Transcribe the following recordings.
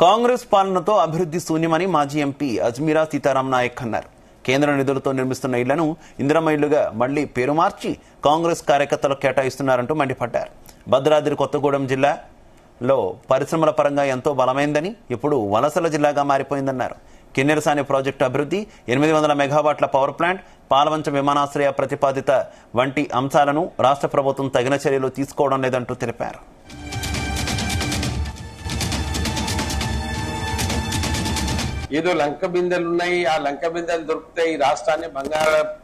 కాంగ్రెస్ పాలనతో అభివృద్ధి శూన్యమని మాజీ ఎంపీ అజ్మీరా సీతారాం నాయక్ అన్నారు. కేంద్ర నిధులతో నిర్మిస్తున్న ఇళ్లను ఇందిరమ్మ ఇళ్లుగా మళ్లీ పేరు మార్చి కాంగ్రెస్ కార్యకర్తలకు కేటాయిస్తున్నారంటూ మండిపడ్డారు. భద్రాద్రి కొత్తగూడెం జిల్లాలో పరిశ్రమల పరంగా ఎంతో బలమైందని, ఇప్పుడు వలసల జిల్లాగా మారిపోయిందన్నారు. కిన్నెరసాని ప్రాజెక్టు అభివృద్ధి, 800 మెగావాట్ల పవర్ ప్లాంట్, పాలవంచ విమానాశ్రయ ప్రతిపాదిత వంటి అంశాలను రాష్ట్ర ప్రభుత్వం తగిన చర్యలు తీసుకోవడం లేదంటూ తెలిపారు. ఏదో లంక బిందెలు ఉన్నాయి, ఆ లంక బిందెలు దొరికితే ఈ రాష్ట్రాన్ని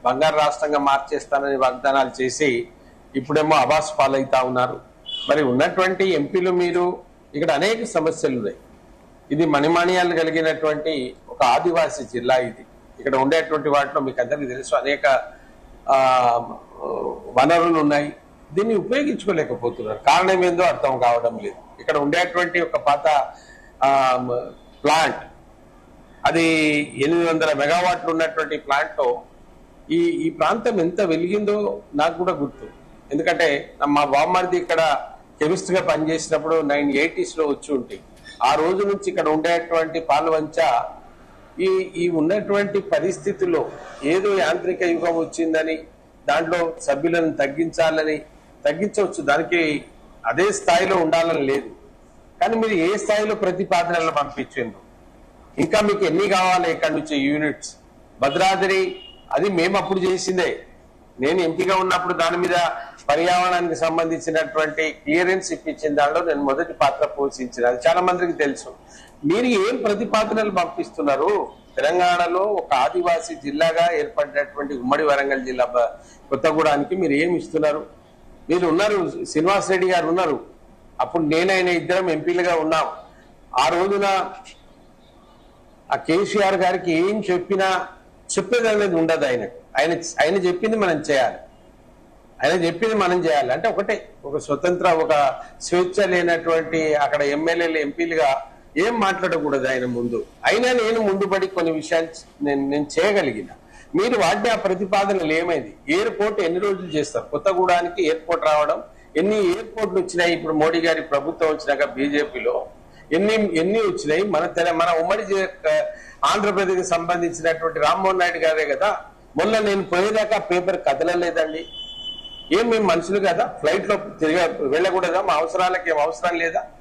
బంగారు రాష్ట్రంగా మార్చేస్తానని వాగ్దానాలు చేసి ఇప్పుడేమో అబాస్ పాలవుతా ఉన్నారు. మరి ఉన్నటువంటి ఎంపీలు మీరు ఇక్కడ అనేక సమస్యలు ఉన్నాయి. ఇది మణిమాణియాలు కలిగినటువంటి ఒక ఆదివాసీ జిల్లా. ఇది ఇక్కడ ఉండేటువంటి వాటిలో మీకు అందరికీ తెలుసు అనేక వనరులు ఉన్నాయి. దీన్ని ఉపయోగించుకోలేకపోతున్నారు. కారణం ఏందో అర్థం కావడం లేదు. ఇక్కడ ఉండేటువంటి ఒక పాత ప్లాంట్, అది 800 మెగావాట్లు ఉన్నటువంటి ప్లాంట్ లో ఈ ప్రాంతం ఎంత వెలిగిందో నాకు కూడా గుర్తు. ఎందుకంటే మా బామ్మర్ది ఇక్కడ కెమిస్ట్ గా పనిచేసినప్పుడు 1980s లో వచ్చి ఉంటే ఆ రోజు నుంచి ఇక్కడ ఉండేటువంటి పాలవంచ ఈ ఉన్నటువంటి పరిస్థితుల్లో ఏదో యాంత్రిక యుగం వచ్చిందని దాంట్లో సభ్యులను తగ్గించవచ్చు, దానికి అదే స్థాయిలో ఉండాలని లేదు. కానీ మీరు ఏ స్థాయిలో ప్రతిపాదనలు పంపించిండ్రు, ఇంకా మీకు ఎన్ని కావాలి ఇక్కడ నుంచి యూనిట్స్? భద్రాద్రి అది మేము అప్పుడు చేసిందే. నేను ఎంపీగా ఉన్నప్పుడు దాని మీద పర్యావరణానికి సంబంధించినటువంటి క్లియరెన్స్ ఇప్పించిన దాంట్లో నేను మొదటి పాత్ర పోషించిన, అది చాలా మందికి తెలుసు. మీరు ఏం ప్రతిపాదనలు పంపిస్తున్నారు? తెలంగాణలో ఒక ఆదివాసీ జిల్లాగా ఏర్పడినటువంటి ఉమ్మడి వరంగల్ జిల్లా కొత్తగూడానికి మీరు ఏమి ఇస్తున్నారు? మీరు ఉన్నారు, శ్రీనివాస్ రెడ్డి గారు ఉన్నారు, అప్పుడు నేనైన ఇద్దరం ఎంపీలుగా ఉన్నాం. ఆ రోజున ఆ కేసీఆర్ గారికి ఏం చెప్పినా చెప్పేదనేది ఉండదు. ఆయన చెప్పింది మనం చేయాలి. అంటే ఒకటే, ఒక స్వతంత్ర, ఒక స్వేచ్ఛ లేనటువంటి అక్కడ ఎమ్మెల్యేలు ఎంపీలుగా ఏం మాట్లాడకూడదు ఆయన ముందు. అయినా నేను ముందుపడి కొన్ని విషయాలు నేను చేయగలిగిన. మీరు వాటి ఆ ప్రతిపాదనలు ఏమైంది? ఎయిర్పోర్ట్ ఎన్ని రోజులు చేస్తారు? కొత్తగూడానికి ఎయిర్పోర్ట్ రావడం, ఎన్ని ఎయిర్పోర్ట్లు వచ్చినాయి ఇప్పుడు మోడీ గారి ప్రభుత్వం వచ్చినాక బీజేపీలో ఎన్ని వచ్చినాయి? మన ఉమ్మడి ఆంధ్రప్రదేశ్ సంబంధించినటువంటి రామ్మోహన్ నాయుడు గారే కదా. మొన్న నేను పోయేదాకా పేపర్ కదలలేదండి. ఏం మేము మనుషులు కదా? ఫ్లైట్ లో తిరిగి వెళ్ళకూడదా? మా అవసరాలకి ఏం అవసరం లేదా?